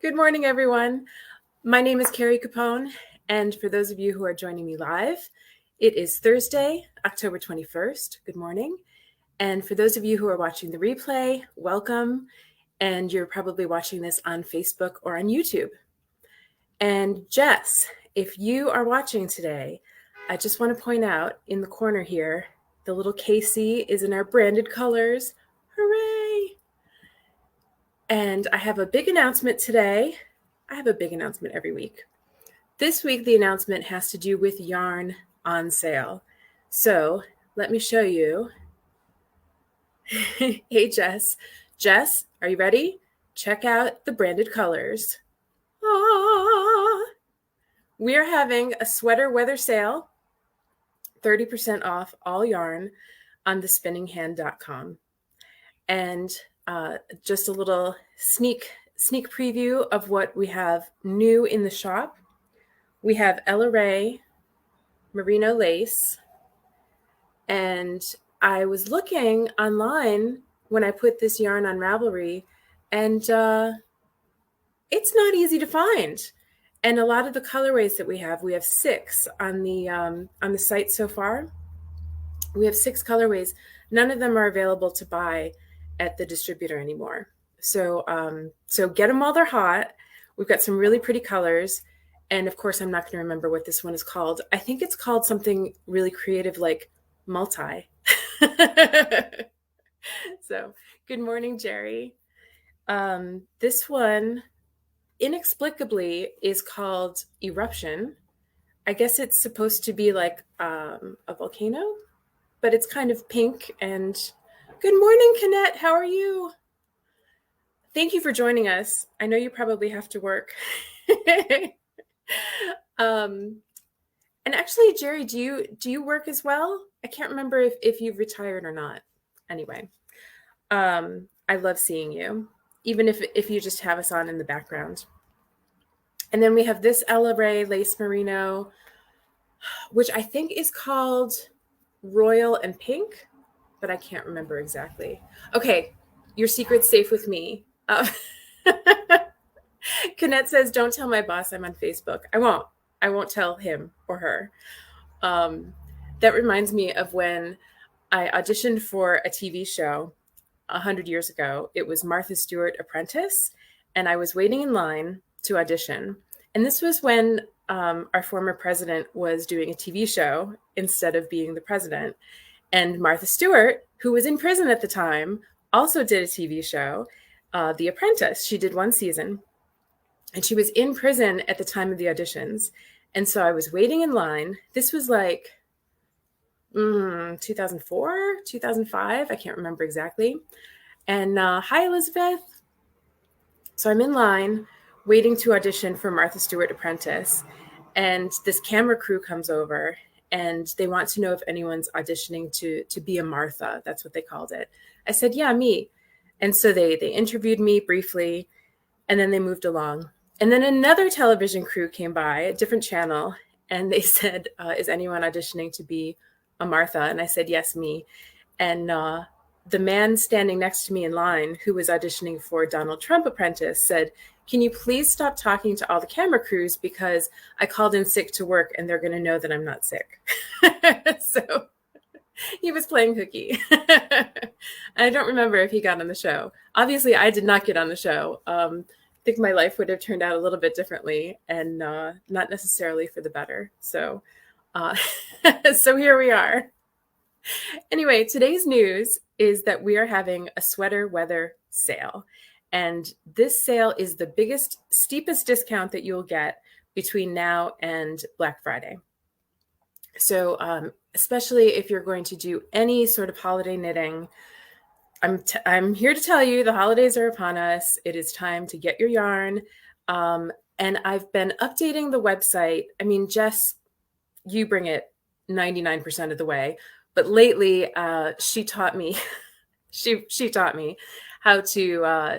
Good morning, everyone. My name is Kari Capone, and for those of you who are joining me live, it is Thursday, October 21st. Good morning. And for those of you who are watching the replay, welcome. And you're probably watching this on Facebook or on YouTube. And Jess, if you are watching today, I just want to point out in the corner here, the little KC is in our branded colors. Hooray! And I have a big announcement today. I have a big announcement every week. This week, the announcement has to do with yarn on sale. So let me show you. Hey, Jess. Jess, are you ready? Check out the branded colors. Ah! We are having a sweater weather sale, 30% off all yarn on thespinninghand.com. And just a little sneak preview of what we have new in the shop. We have Ella Ray merino lace, and I was looking online when I put this yarn on Ravelry, and it's not easy to find. And a lot of the colorways that we have 6 on the site so far. We have 6 colorways. None of them are available to buy at the distributor anymore. So get them while they're hot. We've got some really pretty colors. And of course, I'm not going to remember what this one is called. I think it's called something really creative like multi. So good morning, Jerry. This one inexplicably is called Eruption. I guess it's supposed to be like a volcano, but it's kind of pink. And good morning, Canette. How are you? Thank you for joining us. I know you probably have to work. And actually, Jerry, do you work as well? I can't remember if you've retired or not. Anyway, I love seeing you, even if you just have us on in the background. And then we have this Ella Ray lace merino, which I think is called Royal and Pink, but I can't remember exactly. Okay, your secret's safe with me. Canette says, don't tell my boss I'm on Facebook. I won't tell him or her. That reminds me of when I auditioned for a TV show 100 years ago. It was Martha Stewart Apprentice, and I was waiting in line to audition. And this was when our former president was doing a TV show instead of being the president. And Martha Stewart, who was in prison at the time, also did a TV show, The Apprentice. She did 1 season. And she was in prison at the time of the auditions. And so I was waiting in line. This was like 2004, 2005. I can't remember exactly. And hi, Elizabeth. So I'm in line waiting to audition for Martha Stewart Apprentice. And this camera crew comes over and they want to know if anyone's auditioning to be a Martha. That's what they called it. I said, yeah, me. And so they interviewed me briefly, and then they moved along. And then another television crew came by, a different channel, and they said, is anyone auditioning to be a Martha? And I said, yes, me. And the man standing next to me in line, who was auditioning for Donald Trump Apprentice, said, can you please stop talking to all the camera crews because I called in sick to work and they're going to know that I'm not sick. So he was playing hooky. I don't remember if he got on the show. Obviously, I did not get on the show. I think my life would have turned out a little bit differently and not necessarily for the better. So, so here we are. Anyway, today's news is that we are having a sweater weather sale. And this sale is the biggest, steepest discount that you'll get between now and Black Friday. So especially if you're going to do any sort of holiday knitting, I'm here to tell you the holidays are upon us. It is time to get your yarn. And I've been updating the website. I mean, Jess, you bring it 99% of the way. But lately, she taught me, she taught me how to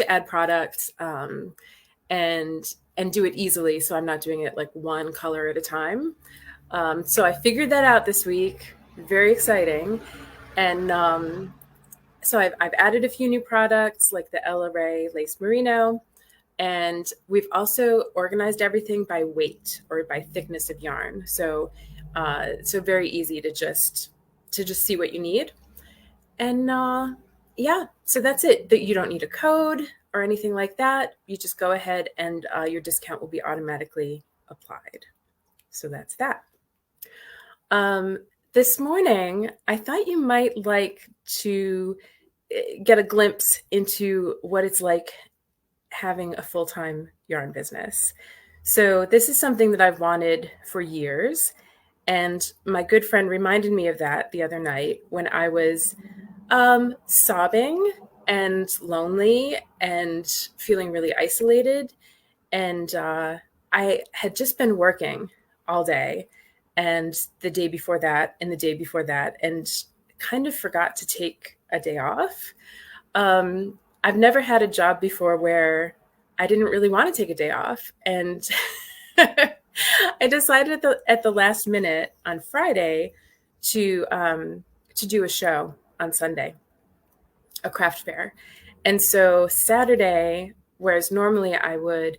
add products and do it easily. So I'm not doing it like one color at a time. So I figured that out this week. Very exciting. And so I've added a few new products like the Ella Ray Lace Merino. And we've also organized everything by weight or by thickness of yarn. So very easy to just see what you need. And yeah, so that's it. That you don't need a code or anything like that. You just go ahead and your discount will be automatically applied. So that's that. Um, this morning, I thought you might like to get a glimpse into what it's like having a full-time yarn business. So this is something that I've wanted for years. And my good friend reminded me of that the other night when I was sobbing and lonely and feeling really isolated. And I had just been working all day and the day before that and the day before that, and kind of forgot to take a day off. I've never had a job before where I didn't really want to take a day off. And I decided at the last minute on Friday to do a show on Sunday, a craft fair. And so Saturday, whereas normally I would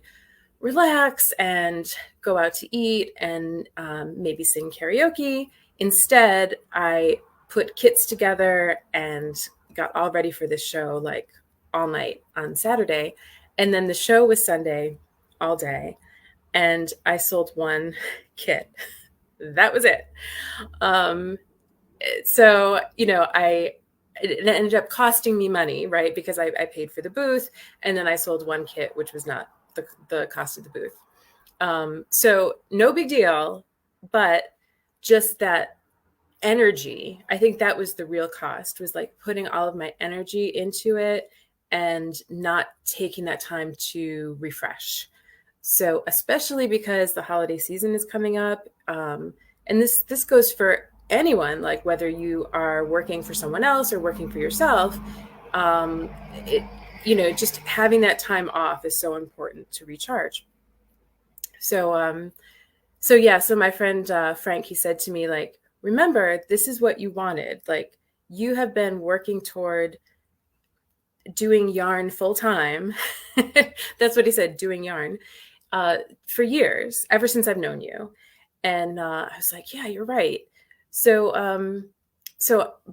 relax and go out to eat and maybe sing karaoke, instead I put kits together and got all ready for this show like all night on Saturday. And then the show was Sunday all day. And I sold one kit. That was it. Um, so, it ended up costing me money, right? Because I paid for the booth and then I sold one kit, which was not the cost of the booth. So no big deal, but just that energy, I think that was the real cost, was like putting all of my energy into it and not taking that time to refresh. So especially because the holiday season is coming up, and this goes for anyone, like whether you are working for someone else or working for yourself, um, it, just having that time off is so important to recharge. So, so my friend Frank, he said to me, like, remember, this is what you wanted. Like, you have been working toward doing yarn full time. That's what he said, doing yarn for years, ever since I've known you. And I was like, yeah, you're right. So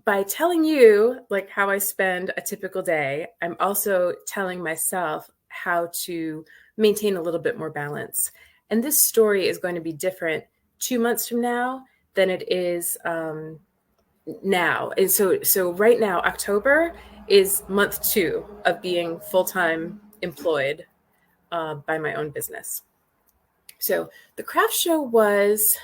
by telling you like how I spend a typical day, I'm also telling myself how to maintain a little bit more balance. And this story is going to be different 2 months from now than it is now. And so right now, October is month 2 of being full-time employed by my own business. So the craft show was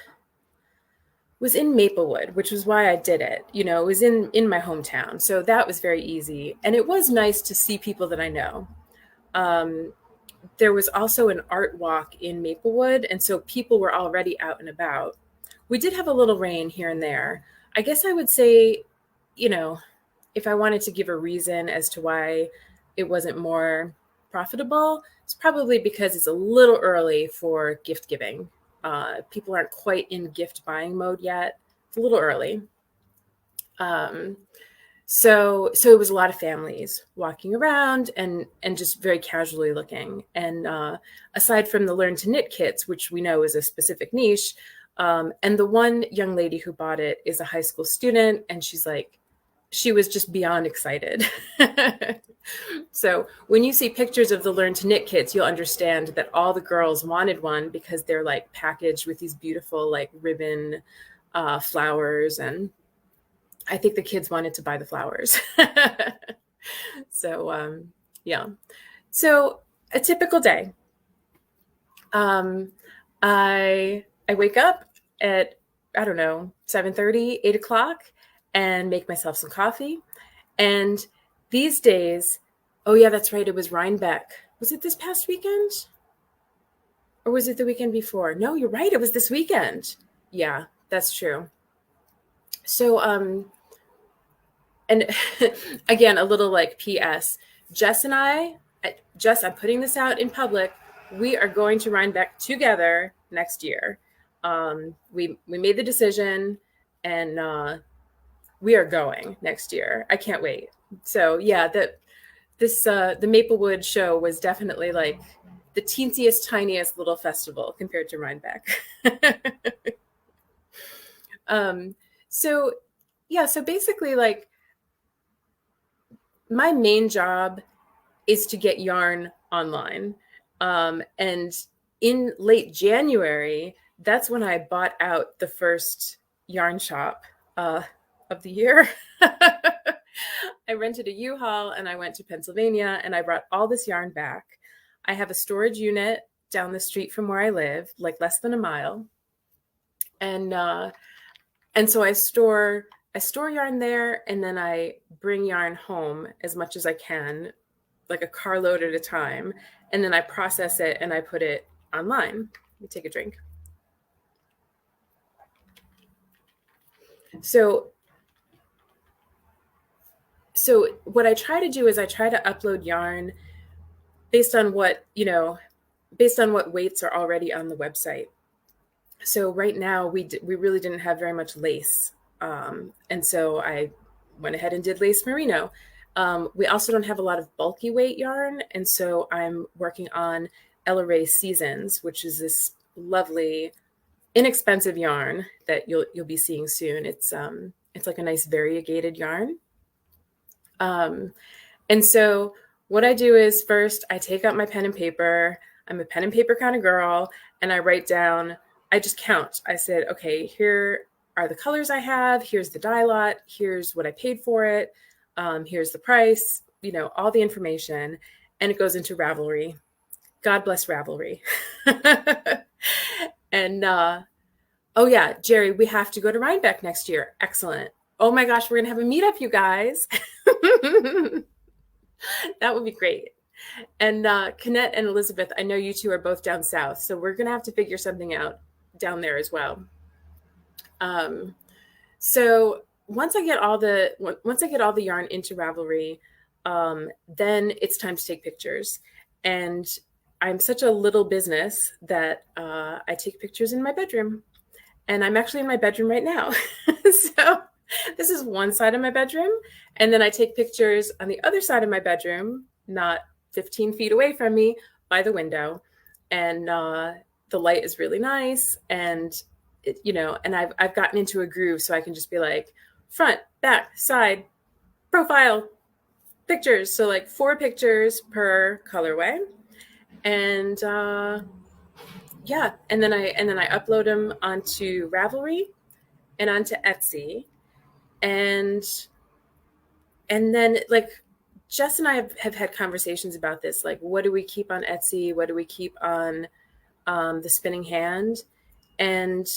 in Maplewood, which was why I did it. It was in my hometown. So that was very easy. And it was nice to see people that I know. There was also an art walk in Maplewood. And so people were already out and about. We did have a little rain here and there. I guess I would say, if I wanted to give a reason as to why it wasn't more profitable, it's probably because it's a little early for gift giving. People aren't quite in gift buying mode yet. It's a little early. So it was a lot of families walking around and just very casually looking. And aside from the Learn to Knit kits, which we know is a specific niche, and the one young lady who bought it is a high school student, and she was just beyond excited. So when you see pictures of the Learn to Knit kits, you'll understand that all the girls wanted one because they're like packaged with these beautiful like ribbon flowers. And I think the kids wanted to buy the flowers. So, yeah. So a typical day. I wake up at, I don't know, 7:30, 8 o'clock, and make myself some coffee. And these days, oh yeah, that's right, it was Rhinebeck. Was it this past weekend? Or was it the weekend before? No, you're right, it was this weekend. Yeah, that's true. So, and again, a little like PS, Jess and Jess, I'm putting this out in public. We are going to Rhinebeck together next year. We made the decision, and we are going next year. I can't wait. So yeah, the Maplewood show was definitely like the teensiest, tiniest little festival compared to Rhinebeck. So yeah, so basically like my main job is to get yarn online. And in late January, that's when I bought out the first yarn shop of the year. I rented a U-Haul and I went to Pennsylvania and I brought all this yarn back. I have a storage unit down the street from where I live, like less than a mile. And so I store yarn there, and then I bring yarn home as much as I can, like a carload at a time, and then I process it and I put it online. Let me take a drink. So what I try to do is I try to upload yarn based on what weights are already on the website. So right now we really didn't have very much lace. And so I went ahead and did lace merino. We also don't have a lot of bulky weight yarn. And so I'm working on Ella Rae Seasons, which is this lovely, inexpensive yarn that you'll be seeing soon. It's like a nice variegated yarn. And so what I do is first I take out my pen and paper. I'm a pen and paper kind of girl, and I write down, I just count. I said, okay, here are the colors I have. Here's the dye lot. Here's what I paid for it. Here's the price, all the information. And it goes into Ravelry. God bless Ravelry. And, oh yeah, Jerry, we have to go to Rhinebeck next year. Excellent. Oh my gosh, we're going to have a meetup, you guys. That would be great. And Kenneth and Elizabeth, I know you two are both down south, so we're going to have to figure something out down there as well. So once I get all the yarn into Ravelry, then it's time to take pictures. And I'm such a little business that I take pictures in my bedroom. And I'm actually in my bedroom right now. So this is one side of my bedroom. And then I take pictures on the other side of my bedroom, not 15 feet away from me, by the window. And the light is really nice. And, and I've gotten into a groove, so I can just be like front, back, side, profile, pictures. So like 4 pictures per colorway. And yeah, and then I upload them onto Ravelry and onto Etsy. And then like Jess and I have had conversations about this, like what do we keep on Etsy? What do we keep on the Spinning Hand? And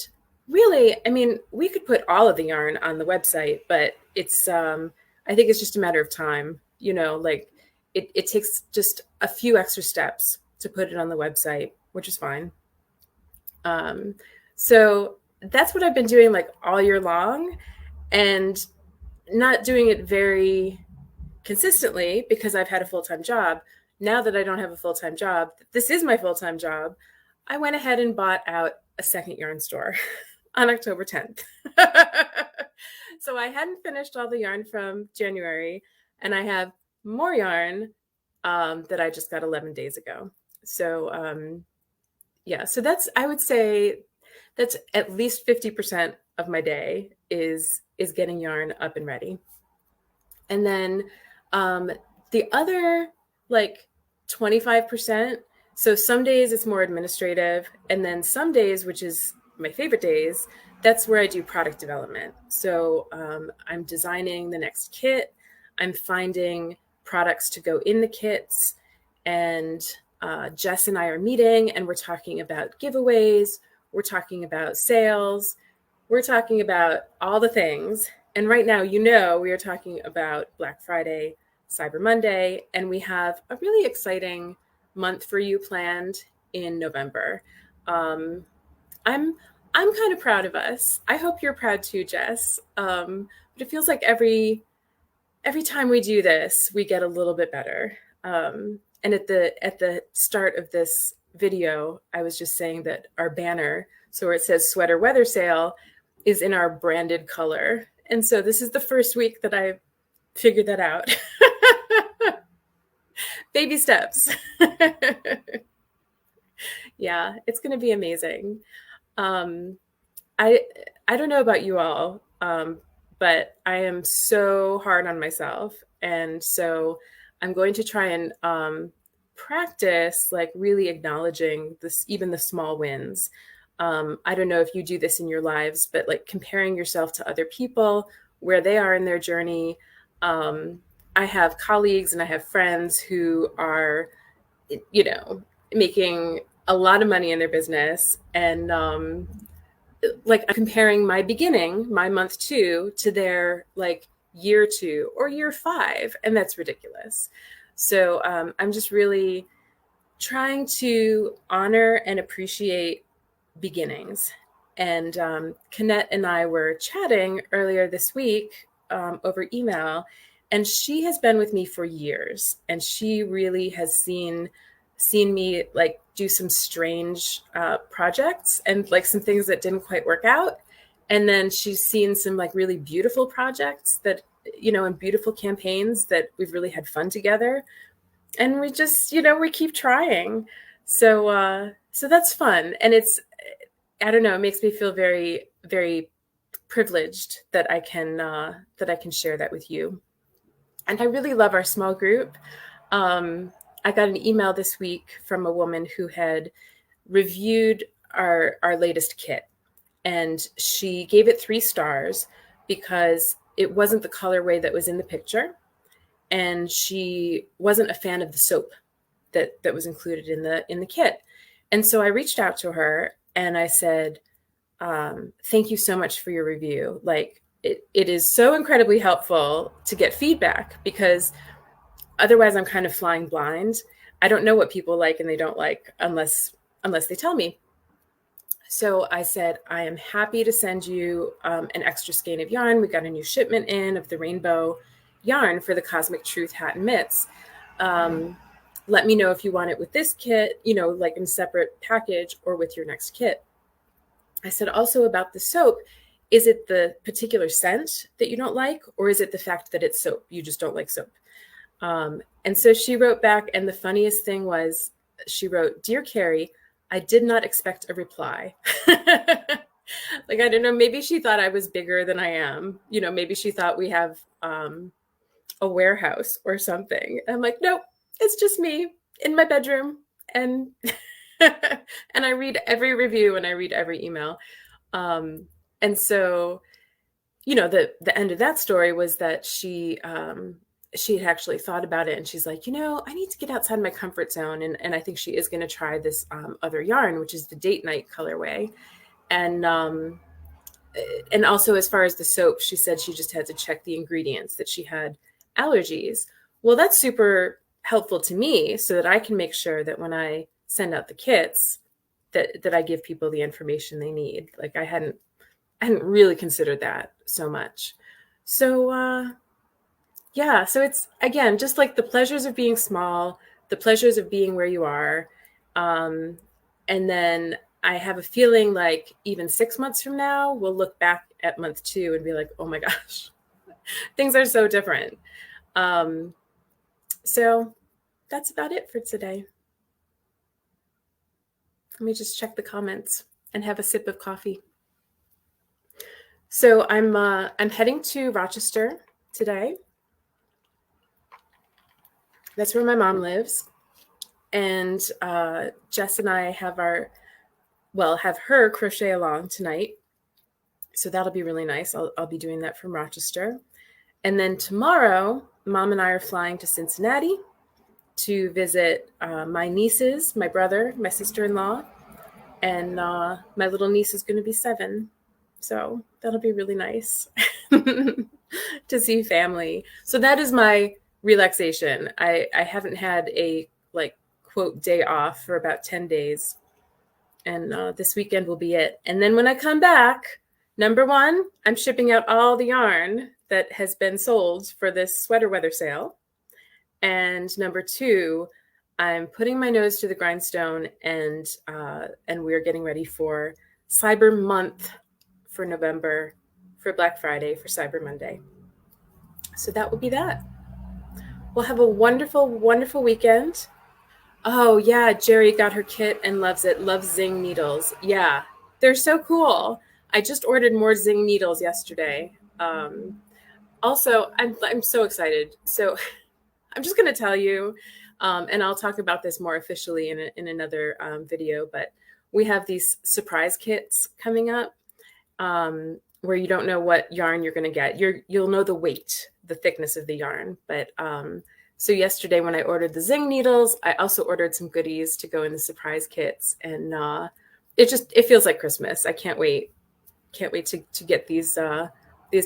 really, I mean, we could put all of the yarn on the website, but it's I think it's just a matter of time, like it takes just a few extra steps to put it on the website, which is fine. So that's what I've been doing like all year long, and not doing it very consistently because I've had a full-time job. Now that I don't have a full-time job, this is my full-time job, I went ahead and bought out a second yarn store on October 10th. So I hadn't finished all the yarn from January, and I have more yarn that I just got 11 days ago. So yeah, so I would say that's at least 50% of my day is getting yarn up and ready. And then the other like 25%, so some days it's more administrative, and then some days, which is my favorite days, that's where I do product development. So I'm designing the next kit, I'm finding products to go in the kits, and Jess and I are meeting, and we're talking about giveaways, we're talking about sales, we're talking about all the things. And right now, we are talking about Black Friday, Cyber Monday, and we have a really exciting month for you planned in November. I'm kind of proud of us. I hope you're proud too, Jess. But it feels like every time we do this, we get a little bit better. And at the start of this video, I was just saying that our banner, so where it says sweater weather sale, is in our branded color. And so this is the first week that I figured that out. Baby steps. Yeah, it's going to be amazing. Um, I I don't know about you all, but I am so hard on myself, and so I'm going to try and practice like really acknowledging this, even the small wins. I don't know if you do this in your lives, but like comparing yourself to other people, where they are in their journey. Um, I have colleagues and I have friends who are, you know, making a lot of money in their business, and like I'm comparing my beginning, my month two, to their like year two or year five, and that's ridiculous. So I'm just really trying to honor and appreciate beginnings. And Kanette and I were chatting earlier this week over email, and she has been with me for years, and she really has seen me like do some strange projects and like some things that didn't quite work out. And then she's seen some like really beautiful projects that, you know, and beautiful campaigns that we've really had fun together. And we just, you know, we keep trying. So that's fun. And it's, I don't know, it makes me feel very, very privileged that I can share that with you. And I really love our small group. I got an email this week from a woman who had reviewed our latest kit, and she gave it 3 stars because it wasn't the colorway that was in the picture, and she wasn't a fan of the soap that was included in the kit. And so I reached out to her and I said, thank you so much for your review. Like it is so incredibly helpful to get feedback, because otherwise I'm kind of flying blind. I don't know what people like and they don't like unless they tell me. So I said, I am happy to send you an extra skein of yarn. We got a new shipment in of the rainbow yarn for the Cosmic Truth hat and mitts. Let me know if you want it with this kit, you know, like in separate package or with your next kit. I said also about the soap, is it the particular scent that you don't like, or is it the fact that it's soap? You just don't like soap. And so she wrote back, and the funniest thing was she wrote, Dear Kari, I did not expect a reply. Like, I don't know, maybe she thought I was bigger than I am. You know, maybe she thought we have a warehouse or something. I'm like, nope, it's just me in my bedroom. And and I read every review and I read every email. And so, you know, the end of that story was that she had actually thought about it, and she's like, you know, I need to get outside my comfort zone. And I think she is going to try this other yarn, which is the date night colorway. And also, as far as the soap, she said she just had to check the ingredients, that she had allergies. Well, that's super helpful to me, so that I can make sure that when I send out the kits, that I give people the information they need. Like I hadn't really considered that so much. So yeah, so it's again just like the pleasures of being small, the pleasures of being where you are. And then I have a feeling like even 6 months from now, we'll look back at month 2 and be like, oh my gosh, things are so different. So that's about it for today. Let me just check the comments and have a sip of coffee. So I'm heading to Rochester today. That's where my mom lives. And Jess and I have have her crochet along tonight. So that'll be really nice. I'll be doing that from Rochester. And then tomorrow, Mom and I are flying to Cincinnati to visit my nieces, my brother, my sister-in-law, and my little niece is going to be 7. So that'll be really nice to see family. So that is my relaxation. I haven't had a like quote day off for about 10 days. And this weekend will be it. And then when I come back, number 1, I'm shipping out all the yarn that has been sold for this sweater weather sale. And number 2, I'm putting my nose to the grindstone, and we're getting ready for Cyber Month for November, for Black Friday, for Cyber Monday. So that will be that. We'll have a wonderful, wonderful weekend. Oh yeah, Jerry got her kit and loves it. Loves Zing needles. Yeah, they're so cool. I just ordered more Zing needles yesterday. Also, I'm so excited. So I'm just going to tell you, and I'll talk about this more officially in another video. But we have these surprise kits coming up, where you don't know what yarn you're going to get. You'll know the weight, the thickness of the yarn. But so yesterday when I ordered the Zing needles, I also ordered some goodies to go in the surprise kits, and it feels like Christmas. I can't wait. Can't wait to get these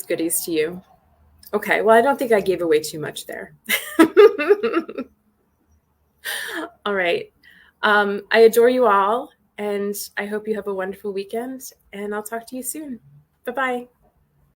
goodies to you. Okay, well, I don't think I gave away too much there. All right. I adore you all, and I hope you have a wonderful weekend, and I'll talk to you soon. Bye bye.